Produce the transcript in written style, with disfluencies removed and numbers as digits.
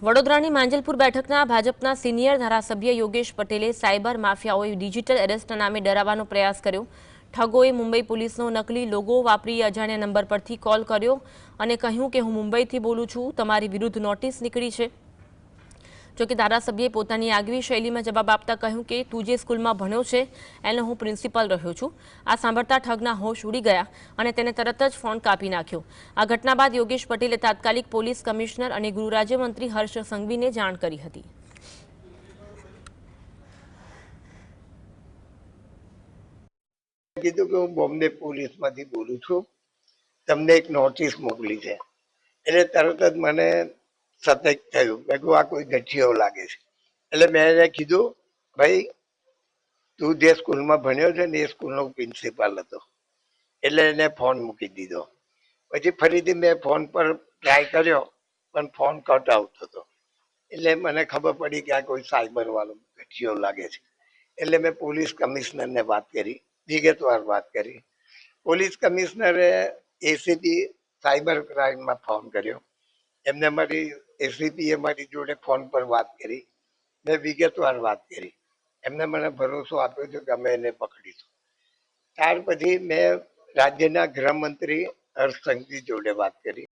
વડોદરાની માંજલપુર બેઠકના ભાજપના સિનિયર ધારાસભ્ય યોગેશ પટેલે સાયબર માફિયાઓએ ડિજિટલ એરેસ્ટના નામે ડરાવવાનો પ્રયાસ કર્યો। ઠગોએ મુંબઈ પોલીસનો નકલી લોગો વાપરી અજાણ્યા નંબર પરથી કોલ કર્યો અને કહ્યું કે હું મુંબઈથી બોલું છું, તમારી વિરુદ્ધ નોટિસ નીકળી છે। જો કે ધારાસભ્યએ પોતાની આગવી શૈલીમાં જવાબ આપતા કહ્યું કે તું જે સ્કૂલમાં ભણ્યો છે એનો હું પ્રિન્સિપાલ રહ્યો છું। આ સાંભળતા ઠગના હોશ ઉડી ગયા અને તેને તરત જ ફોન કાપી નાખ્યો। આ ઘટના બાદ યોગેશ પટેલે તાત્કાલિક પોલીસ કમિશનર અને ગૃહ રાજ્યમંત્રી હર્ષ સંઘવીને જાણ કરી હતી। કીધું કે હું બોમ્બે પોલીસમાંથી બોલું છું, તમને એક નોટિસ મોકલી છે। એટલે તરત જ મને સતર્ક થયું, મેં કહ્યું આ કોઈ ગઠિયો લાગે છે। એટલે મેં એને કીધું, ભાઈ તું જે સ્કૂલમાં ભણ્યો છે ને એ સ્કૂલનો પ્રિન્સિપાલ હતો। એટલે એને ફોન મૂકી દીધો। પછી ફરીથી મેં ફોન પર ટ્રાય કર્યો પણ ફોન કટ આવતો હતો। એટલે મને ખબર પડી કે આ કોઈ સાયબર વાળો ગઠિયો લાગે છે। એટલે મેં પોલીસ કમિશનરને વાત કરી, વિગતવાર વાત કરી। પોલીસ કમિશનરે એસીપી સાયબર ક્રાઇમમાં ફોન કર્યો। એમને મારી એસીપીએ મારી જોડે ફોન પર વાત કરી, મેં વિગતવાર વાત કરી। એમને મને ભરોસો આપ્યો છે કે અમે એને પકડીશું। ત્યાર પછી મેં રાજ્યના ગૃહમંત્રી હર્ષ સંઘવી જોડે વાત કરી।